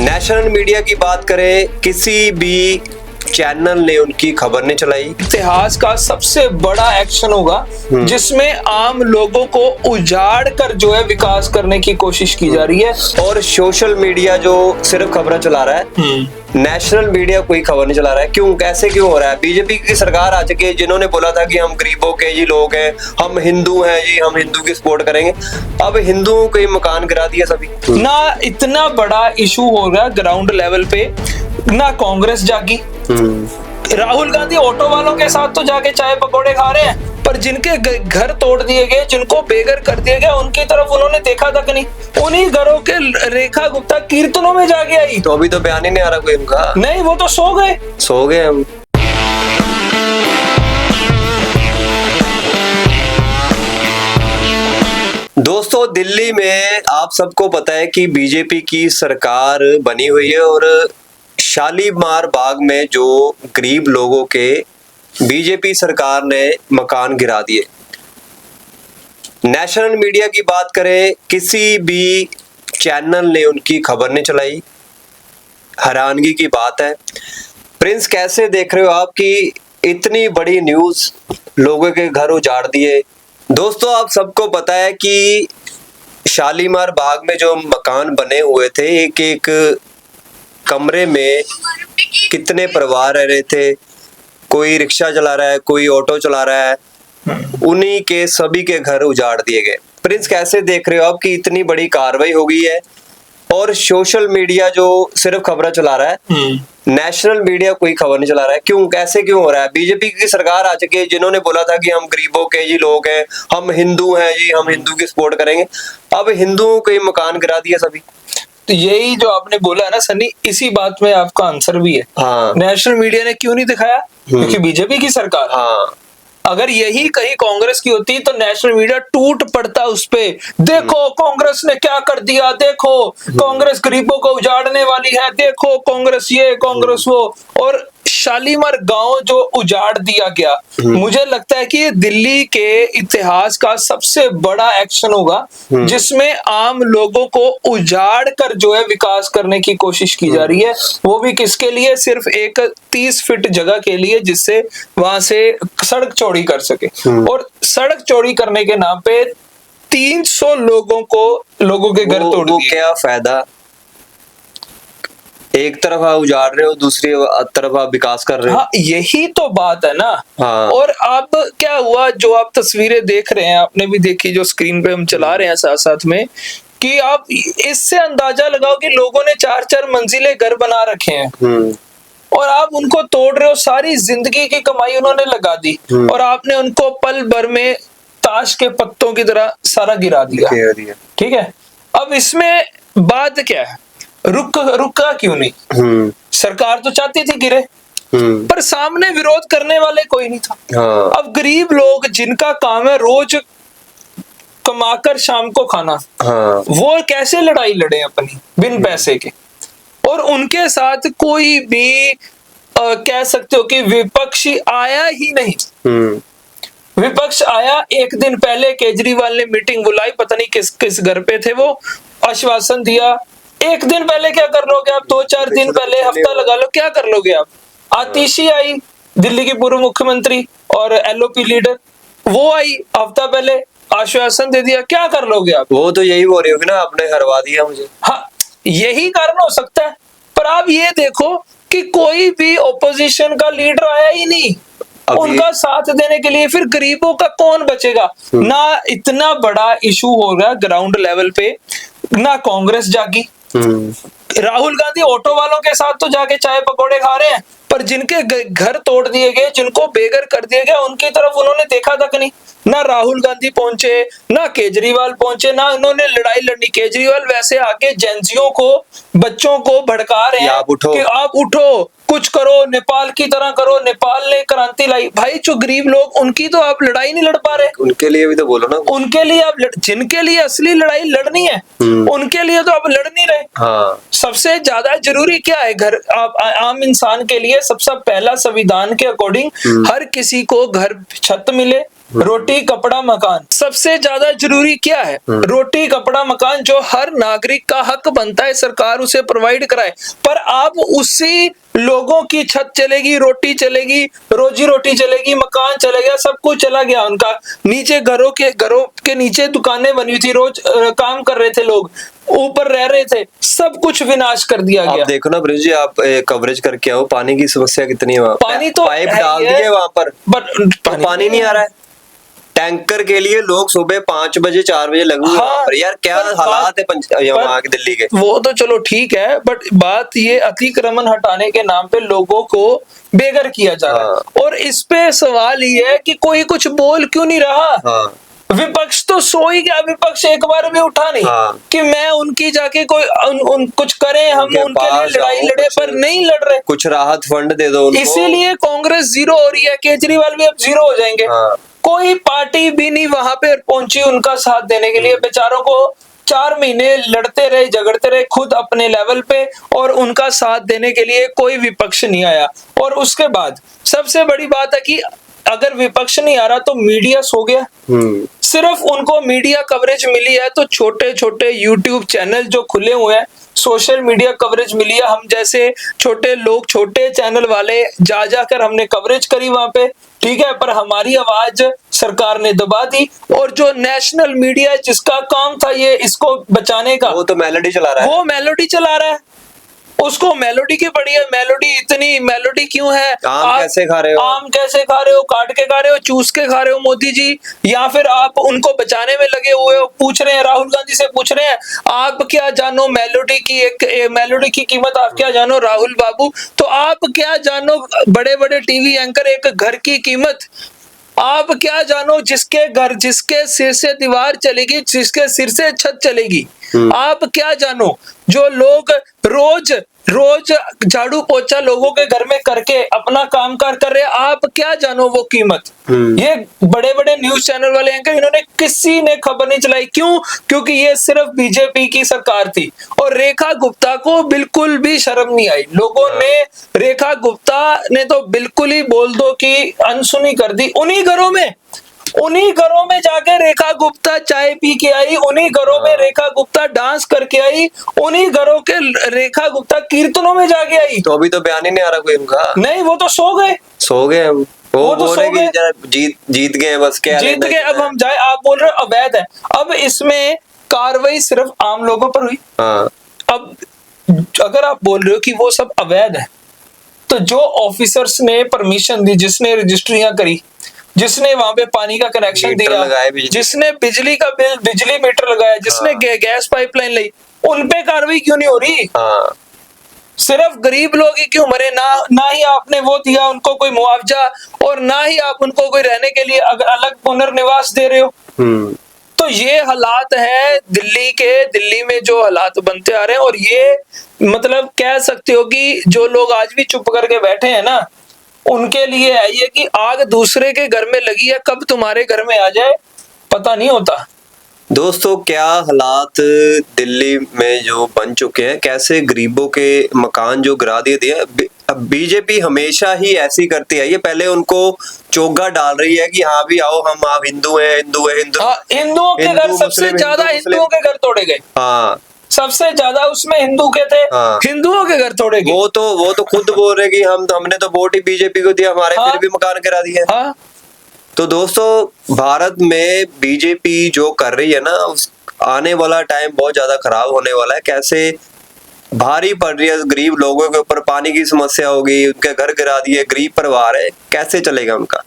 National media की बात करें, किसी भी चैनल ने उनकी खबर नहीं चलाई। इतिहास का सबसे बड़ा एक्शन होगा जिसमें आम लोगों को उजाड़ कर जो है विकास करने की कोशिश की जा रही है। और सोशल मीडिया जो सिर्फ खबरें चला रहा है, नेशनल मीडिया कोई खबर नहीं चला रहा है। क्यों, कैसे क्यों हो रहा है? बीजेपी की सरकार आ चुकी है, जिन्होंने बोला था कि हम गरीबों के जी लोग हैं, हम हिंदू हैं जी, हम हिंदू की सपोर्ट करेंगे। अब हिंदुओं के मकान गिरा दिया सभी। ना इतना बड़ा इशू हो रहा ग्राउंड लेवल पे, ना कांग्रेस जागी। राहुल गांधी ऑटो वालों के साथ तो जाके चाय पकौड़े खा रहे हैं, पर जिनके घर तोड़ दिए गए, जिनको बेघर कर दिया गया, उनकी तरफ उन्होंने देखा तक नहीं। उन्हीं घरों के रेखा गुप्ता कीर्तनों में जाके आई। तो अभी तो बयान ही नहीं आ रहा कोई उनका। नहीं, वो तो सो गए हम। दोस्तों, दिल्ली में आप सबको पता है कि बीजेपी की सरकार बनी हुई है और शालीमार बाग में जो गरीब लोगों के बीजेपी सरकार ने मकान गिरा दिए। नेशनल मीडिया की बात करें, किसी भी चैनल ने उनकी खबर नहीं चलाई। हैरानगी की बात है। प्रिंस, कैसे देख रहे हो आप कि इतनी बड़ी न्यूज़, लोगों के घर उजाड़ दिए? दोस्तों, आप सबको पता है कि शालीमार बाग में जो मकान बने हुए थे, एक एक कमरे में कितने परिवार रह रहे थे। कोई रिक्शा चला रहा है, कोई ऑटो चला रहा है, उन्हीं के सभी के घर उजाड़ दिए गए। प्रिंस, कैसे देख रहे हो आप कि इतनी बड़ी कार्रवाई हो गई है और सोशल मीडिया जो सिर्फ खबरें चला रहा है, नेशनल मीडिया कोई खबर नहीं चला रहा है? क्यों, कैसे क्यों हो रहा है? बीजेपी की सरकार आ चुकी है, जिन्होंने बोला था कि हम गरीबों के जी लोग हैं, हम हिंदू हैं जी, हम हिंदू की सपोर्ट करेंगे। अब हिंदुओं के मकान गिरा दिया सभी। तो यही जो आपने बोला है ना सन्नी, इसी बात में आपका आंसर भी है। हाँ। नेशनल मीडिया ने क्यों नहीं दिखाया? क्योंकि बीजेपी की सरकार। हाँ। अगर यही कहीं कांग्रेस की होती तो नेशनल मीडिया टूट पड़ता उस पे। देखो कांग्रेस ने क्या कर दिया, देखो कांग्रेस गरीबों को उजाड़ने वाली है, देखो कांग्रेस ये, कांग्रेस वो। और शालीमार गांव जो उजाड़ दिया गया, मुझे लगता है कि ये दिल्ली के इतिहास का सबसे बड़ा एक्शन होगा जिसमें आम लोगों को उजाड़ कर जो है विकास करने की कोशिश की जा रही है। वो भी किसके लिए? सिर्फ एक 30 फीट जगह के लिए, जिससे वहां से सड़क चौड़ी कर सके। और सड़क चौड़ी करने के नाम पे 300 लोगों के घर तोड़ दिए। क्या फायदा? एक तरफ आप उजाड़ रहे हो, दूसरी तरफ आप विकास कर रहे हो। हाँ, यही तो बात है ना। हाँ। और अब क्या हुआ, जो आप तस्वीरें देख रहे हैं, आपने भी देखी, जो स्क्रीन पे हम चला रहे हैं साथ साथ में, कि आप इससे अंदाजा लगाओ कि लोगों ने 4-4 मंजिले घर बना रखे हैं और आप उनको तोड़ रहे हो। सारी जिंदगी की कमाई उन्होंने लगा दी और आपने उनको पल भर में ताश के पत्तों की तरह सारा गिरा दिया। ठीक है, अब इसमें बात क्या है? रुका क्यों नहीं? सरकार तो चाहती थी गिरे, पर सामने विरोध करने वाले कोई नहीं था। हाँ। अब गरीब लोग जिनका काम है रोज कमाकर शाम को खाना, हाँ। वो कैसे लड़ाई लड़े अपनी बिन पैसे के? और उनके साथ कोई भी कह सकते हो कि विपक्षी आया ही नहीं। विपक्ष आया एक दिन पहले, केजरीवाल ने मीटिंग बुलाई, पता नहीं किस घर पे थे वो, आश्वासन दिया। एक दिन पहले क्या कर लोगे आप? 2-4 दिन पहले, हफ्ता लगा लो, क्या कर लोगे आप? आतिशी आई, दिल्ली की पूर्व मुख्यमंत्री और एलओपी लीडर, वो आई हफ्ता पहले, आश्वासन दे दिया, क्या कर लोगे आप? वो तो यही बोल रही होगी ना, आपने हरवा दिया मुझे। हाँ, यही कारण हो सकता है। पर आप ये देखो कि कोई भी ओपोजिशन का लीडर आया ही नहीं उनका साथ देने के लिए। फिर गरीबों का कौन बचेगा? ना इतना बड़ा इशू हो रहा ग्राउंड लेवल पे, ना कांग्रेस जागी। राहुल गांधी ऑटो वालों के साथ तो जाके चाय पकौड़े खा रहे हैं, पर जिनके घर तोड़ दिए गए, जिनको बेघर कर दिया गया, उनकी तरफ उन्होंने देखा तक नहीं। ना राहुल गांधी पहुंचे, ना केजरीवाल पहुंचे, ना उन्होंने लड़ाई लड़नी। केजरीवाल वैसे आके जेंजियों को, बच्चों को भड़का रहे हैं कि आप उठो, कुछ करो, नेपाल की तरह करो, नेपाल ने क्रांति लाई। भाई, जो गरीब लोग, उनकी तो आप लड़ाई नहीं लड़ पा रहे। उनके लिए भी तो बोलो ना। उनके लिए आप जिनके लिए असली लड़ाई लड़नी है, उनके लिए तो आप लड़ नहीं रहे। हाँ। सबसे ज्यादा जरूरी क्या है? घर आम इंसान के लिए सबसे पहला संविधान के अकॉर्डिंग हर किसी को घर, छत मिले, रोटी कपड़ा मकान सबसे ज्यादा जरूरी क्या है? रोटी कपड़ा मकान जो हर नागरिक का हक बनता है, सरकार उसे प्रोवाइड कराए। पर आप उसी लोगों की छत चलेगी, रोटी चलेगी, रोजी रोटी चलेगी, मकान चलेगा, सब कुछ चला गया उनका। नीचे घरों के नीचे दुकानें बनी हुई थी, रोज काम कर रहे थे लोग, ऊपर रह रहे थे, सब कुछ विनाश कर दिया गया। आप देखो ना ब्रिज जी, आप कवरेज करके आओ, पानी की समस्या कितनी है वहाँ। पानी तो पाइप है डाल ही है, दिए वहाँ पर, बट पानी नहीं आ रहा है। टैंकर के लिए लोग सुबह 5 बजे 4 बजे लगे हुए हैं वहाँ पर। यार क्या हालात है वहाँ के दिल्ली के। वो तो चलो ठीक है, बट बात ये अतिक्रमण हटाने के नाम पे लोगों को बेघर किया जा रहा है। और इस पे सवाल ये है कि कोई कुछ बोल क्यों नहीं रहा। विपक्ष तो सो ही गया, विपक्ष एक बार भी उठा नहीं कि मैं उनकी जाके कोई कुछ करें, हम उनके लिए लड़ाई लड़े, पर नहीं लड़ रहे। कुछ राहत फंड दे दो उनको। इसीलिए कांग्रेस जीरो हो रही है, केजरीवाल भी अब जीरो हो जाएंगे। कोई पार्टी भी नहीं वहां पे पहुंची उनका साथ देने के लिए। बेचारों को 4 महीने लड़ते रहे, झगड़ते रहे खुद अपने लेवल पे, और उनका साथ देने के लिए कोई विपक्ष नहीं आया। और उसके बाद सबसे बड़ी बात है कि अगर विपक्ष नहीं आ रहा तो मीडिया सो गया। सिर्फ उनको मीडिया कवरेज मिली है तो छोटे छोटे यूट्यूब चैनल जो खुले हुए हैं, सोशल मीडिया कवरेज मिली है। हम जैसे छोटे लोग, छोटे चैनल वाले जा जाकर हमने कवरेज करी वहां पे, ठीक है, पर हमारी आवाज सरकार ने दबा दी। और जो नेशनल मीडिया जिसका काम था ये इसको बचाने का, वो तो मेलोडी चला रहा है। वो मेलोडी चला रहा है। उसको मेलोडी की पड़ी है। मेलोडी, इतनी मेलोडी क्यों है? आम कैसे खा रहे हो? आम कैसे खा रहे हो? काट के खा रहे हो, चूस के खा रहे हो मोदी जी? या फिर आप उनको बचाने में लगे हुए हो? पूछ रहे हैं, राहुल गांधी से पूछ रहे हैं, आप क्या जानो मेलोडी की, एक मेलोडी की कीमत आप क्या जानो राहुल बाबू? तो आप क्या जानो बड़े बड़े टीवी एंकर एक घर की कीमत? आप क्या जानो जिसके घर, जिसके सिर से दीवार चलेगी, जिसके सिर से छत चलेगी? आप क्या जानो जो लोग रोज रोज झाड़ू पोछा लोगों के घर में करके अपना कामकाज कर रहे हैं, आप क्या जानो वो कीमत? ये बड़े बड़े न्यूज चैनल वाले एंकर, इन्होंने किसी ने खबर नहीं चलाई। क्यों? क्योंकि ये सिर्फ बीजेपी की सरकार थी और रेखा गुप्ता को बिल्कुल भी शर्म नहीं आई। लोगों ने रेखा गुप्ता ने तो बिल्कुल ही बोल दो कि अनसुनी कर दी। उन्हीं घरों में जाके रेखा गुप्ता चाय पी के आई, उन्हीं घरों में रेखा गुप्ता डांस करके आई, उन्हीं घरों के रेखा गुप्ता कीर्तनों में जाके आई। तो अभी तो बयान ही नहीं आ रहा कोई उनका। नहीं, वो तो सो गए। वो तो सो गए। जीत गए, बस क्या जीत गए। अब हम जाए, आप बोल रहे हो अवैध है। अब इसमें कार्रवाई सिर्फ आम लोगों पर हुई। अब अगर आप बोल रहे हो कि वो सब अवैध है, तो जो ऑफिसर्स ने परमिशन दी, जिसने रजिस्ट्रियां करी, जिसने वहां पे पानी का कनेक्शन दिया, जिसने बिजली का बिल, बिजली मीटर लगाया, जिसने गैस पाइपलाइन ली, उन पे कार्रवाई क्यों नहीं हो रही? सिर्फ गरीब लोग ही क्यों मरे? ना ही आपने वो दिया उनको कोई मुआवजा, और ना ही आप उनको कोई रहने के लिए अलग पुनर्निवास दे रहे हो। तो ये हालात है दिल्ली के। दिल्ली में जो हालात बनते आ रहे हैं, और ये मतलब कह सकते हो कि जो लोग आज भी चुप करके बैठे हैं ना, उनके लिए है ये कि आग दूसरे के घर में लगी है, कब तुम्हारे घर में आ जाए पता नहीं होता। दोस्तों, क्या हालात दिल्ली में जो बन चुके हैं, कैसे गरीबों के मकान जो गिरा दिए। बीजेपी हमेशा ही ऐसी करती है। ये पहले उनको चोगा डाल रही है कि हाँ भी आओ, हम आप हिंदू हैं, हिंदुओं के घर सबसे ज्यादा हिंदुओं के घर तोड़े गए। सबसे ज्यादा उसमें हिंदू के थे। हिंदुओं के घर तोड़े गए। वो तो खुद बोल रहे कि हमने तो वोट ही बीजेपी को दिया, हमारे फिर भी मकान गिरा दिए। तो दोस्तों, भारत में बीजेपी जो कर रही है ना, आने वाला टाइम बहुत ज्यादा खराब होने वाला है। कैसे भारी पड़ रही है गरीब लोगों के ऊपर, पानी की समस्या होगी, उनके घर गिरा दिए, गरीब परिवार है, कैसे चलेगा उनका।